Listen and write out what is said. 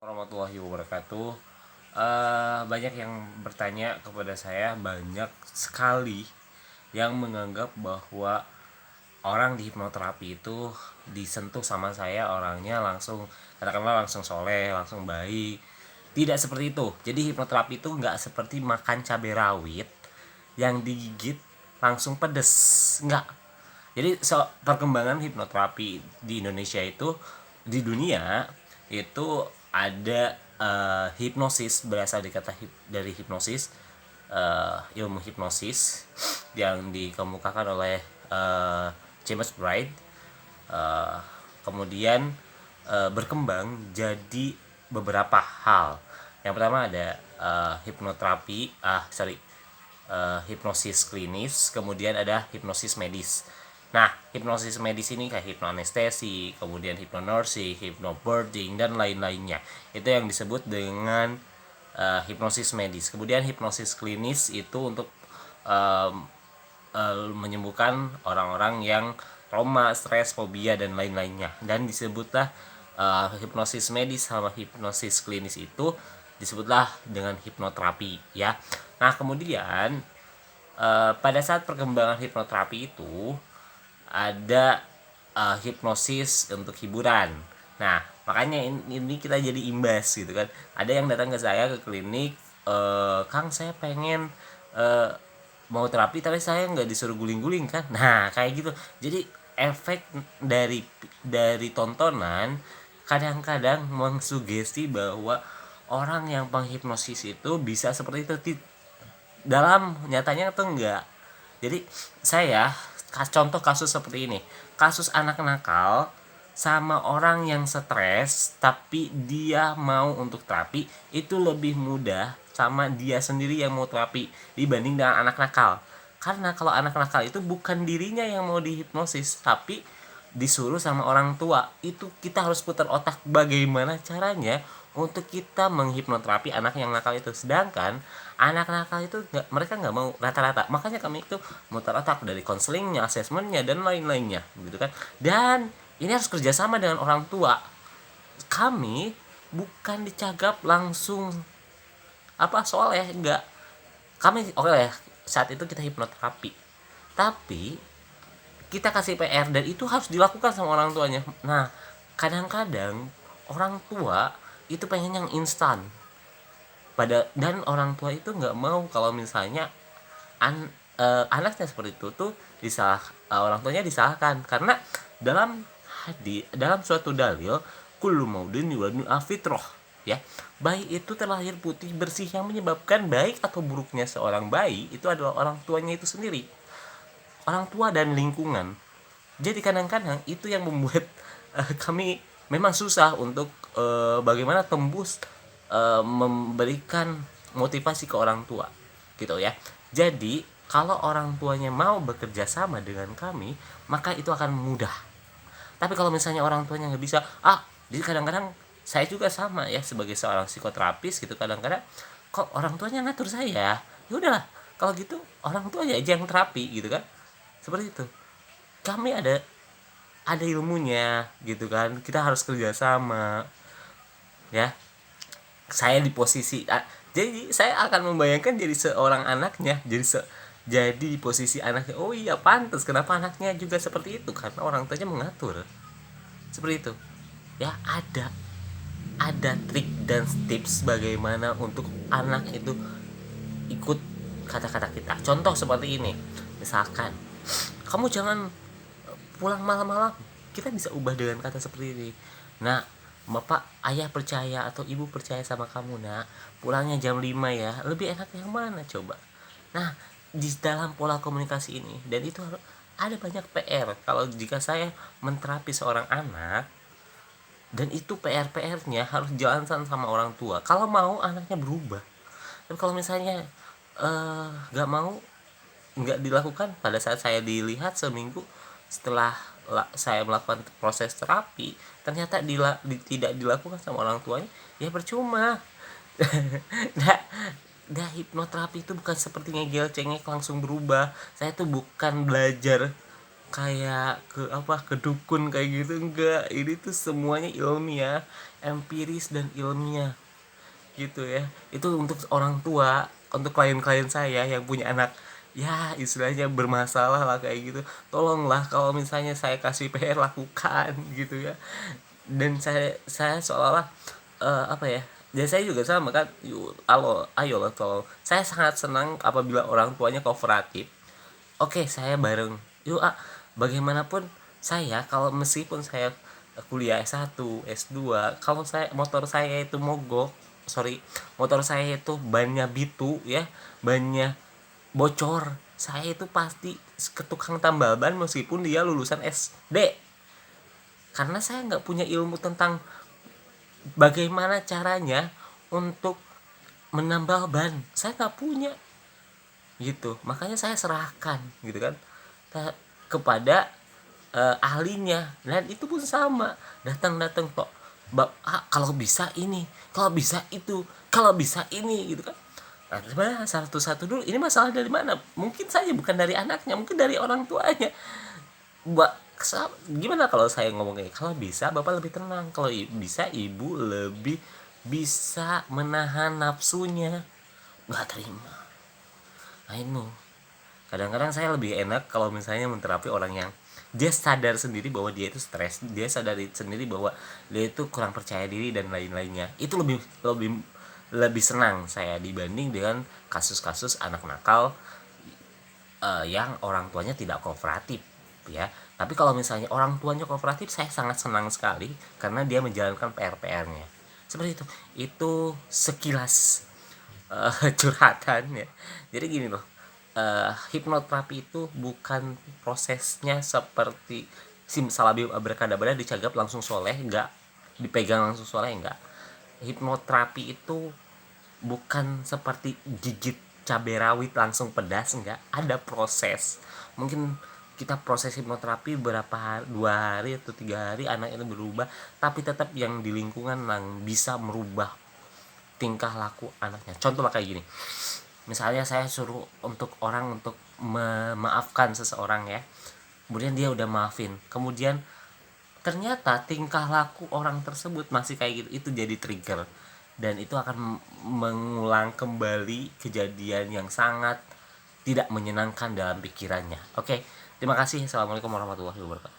Warahmatullahi wabarakatuh. Banyak yang bertanya kepada saya, banyak sekali yang menganggap bahwa orang di hipnoterapi itu disentuh sama saya orangnya langsung, katakanlah langsung soleh, langsung baik. Tidak seperti itu. Jadi hipnoterapi itu nggak seperti makan cabai rawit yang digigit langsung pedes, nggak. Jadi perkembangan hipnoterapi di Indonesia itu, di dunia itu ada hipnosis, berasal dari kata dari hipnosis, ilmu hipnosis yang dikemukakan oleh James Bright. uh, Kemudian berkembang jadi beberapa hal. Yang pertama ada hipnoterapi, hipnosis klinis, kemudian ada hipnosis medis. Nah, hipnosis medis ini kayak hipnoanestesi, kemudian hipnonursing, hypnobirthing, dan lain-lainnya. Itu yang disebut dengan hipnosis medis. Kemudian hipnosis klinis itu untuk menyembuhkan orang-orang yang trauma, stres, fobia, dan lain-lainnya. Dan disebutlah hipnosis medis sama hipnosis klinis itu disebutlah dengan hipnoterapi, ya. Nah, kemudian pada saat perkembangan hipnoterapi itu ada hipnosis untuk hiburan. Nah, makanya ini kita jadi imbas gitu kan. Ada yang datang ke saya ke klinik, Kang, saya pengen mau terapi tapi saya nggak disuruh guling-guling kan. Nah, kayak gitu. Jadi efek dari tontonan kadang-kadang mengsugesti bahwa orang yang penghipnosis itu bisa seperti itu. Dalam nyatanya itu enggak. Jadi saya contoh kasus seperti ini, kasus anak nakal sama orang yang stres tapi dia mau untuk terapi, itu lebih mudah sama dia sendiri yang mau terapi dibanding dengan anak nakal. Karena kalau anak nakal itu bukan dirinya yang mau dihipnosis, tapi disuruh sama orang tua. Itu kita harus putar otak bagaimana caranya untuk kita menghipnoterapi anak yang nakal itu. Sedangkan anak nakal itu mereka nggak mau rata-rata. Makanya kami itu mutar otak dari konselingnya, asesmennya, dan lain-lainnya, gitu kan. Dan ini harus kerjasama dengan orang tua. Kami bukan dicagap langsung soal ya, enggak. Kami oke ya, saat itu kita hipnoterapi, tapi kita kasih PR dan itu harus dilakukan sama orang tuanya. Nah, kadang-kadang orang tua itu pengen yang instan, dan orang tua itu nggak mau kalau misalnya anaknya seperti itu tuh orang tuanya disalahkan. Karena dalam suatu dalil, kullu maudin yuladun afitroh, ya, bayi itu terlahir putih bersih. Yang menyebabkan baik atau buruknya seorang bayi itu adalah orang tuanya itu sendiri, orang tua dan lingkungan. Jadi kadang-kadang itu yang membuat kami memang susah untuk bagaimana tembus memberikan motivasi ke orang tua, gitu ya. Jadi kalau orang tuanya mau bekerja sama dengan kami, maka itu akan mudah. Tapi kalau misalnya orang tuanya nggak bisa, jadi kadang-kadang saya juga sama ya, sebagai seorang psikoterapis gitu, kadang-kadang kok orang tuanya ngatur saya, ya udahlah, kalau gitu orang tuanya aja yang terapi, gitu kan. Seperti itu. Kami ada ilmunya, gitu kan. Kita harus kerjasama, ya. Saya di posisi jadi saya akan membayangkan jadi seorang anaknya, jadi di posisi anaknya. Oh iya, pantas kenapa anaknya juga seperti itu, karena orang tuanya mengatur seperti itu, ya. Ada trik dan tips bagaimana untuk anak itu ikut kata-kata kita. Contoh seperti ini, misalkan kamu jangan pulang malam-malam, kita bisa ubah dengan kata seperti ini. Nah, bapak, ayah percaya atau ibu percaya sama kamu, nak, pulangnya jam 5 ya. Lebih enak yang mana coba? Nah, di dalam pola komunikasi ini, dan itu ada banyak PR kalau jika saya menterapi seorang anak, dan itu PR-nya harus jalan sama orang tua kalau mau anaknya berubah. Dan kalau misalnya nggak mau, nggak dilakukan, pada saat saya dilihat seminggu setelah saya melakukan proses terapi, ternyata tidak dilakukan sama orang tuanya, ya percuma. Nah, hipnoterapi itu bukan seperti ngegel cengek langsung berubah. Saya tuh bukan belajar kayak ke apa, ke dukun kayak gitu, enggak. Ini tuh semuanya ilmiah, empiris dan ilmiah gitu ya. Itu untuk orang tua, untuk klien-klien saya yang punya anak ya istilahnya bermasalah lah kayak gitu, tolonglah kalau misalnya saya kasih PR lakukan gitu ya. Dan saya seolah-olah apa ya, dan saya juga sama kan, yuk ayolah tolong. Saya sangat senang apabila orang tuanya kooperatif. Oke, saya bareng. Yuk, bagaimanapun saya kalau meskipun saya kuliah S1, S2, kalau saya motor saya itu mogok, sorry, motor saya itu bannya bitu ya, bannya bocor, saya itu pasti ke tukang tambal ban meskipun dia lulusan SD. Karena saya nggak punya ilmu tentang bagaimana caranya untuk menambal ban. Saya nggak punya gitu, makanya saya serahkan gitu kan kepada ahlinya. Dan itu pun sama, datang kok, kalau bisa ini, kalau bisa itu, kalau bisa ini gitu kan. Nah, sebenarnya satu-satu dulu, ini masalah dari mana? Mungkin saja bukan dari anaknya, mungkin dari orang tuanya. Gimana kalau saya ngomong kayak, kalau bisa bapak lebih tenang, kalau bisa ibu lebih bisa menahan nafsunya, nggak terima. Nah itu kadang-kadang saya lebih enak kalau misalnya menterapi orang yang dia sadar sendiri bahwa dia itu stres, dia sadar sendiri bahwa dia itu kurang percaya diri dan lain-lainnya. Itu lebih lebih lebih senang saya dibanding dengan kasus-kasus anak nakal yang orang tuanya tidak kooperatif ya. Tapi kalau misalnya orang tuanya kooperatif, saya sangat senang sekali karena dia menjalankan PR-PR-nya seperti itu sekilas curhatan ya. Jadi gini loh, hipnoterapi itu bukan prosesnya seperti simsalabim abrakadabra dicagap langsung soleh, enggak, dipegang langsung soleh, enggak. Hipnoterapi itu bukan seperti gigit cabai rawit langsung pedas, enggak, ada proses. Mungkin kita proses hipnoterapi berapa hari, 2 hari atau 3 hari anak itu berubah, tapi tetap yang di lingkungan yang bisa merubah tingkah laku anaknya. Contoh lah kayak gini, misalnya saya suruh untuk orang untuk memaafkan seseorang ya, kemudian dia udah maafin, kemudian ternyata tingkah laku orang tersebut masih kayak gitu, itu jadi trigger dan itu akan mengulang kembali kejadian yang sangat tidak menyenangkan dalam pikirannya. Oke, terima kasih. Assalamualaikum warahmatullahi wabarakatuh.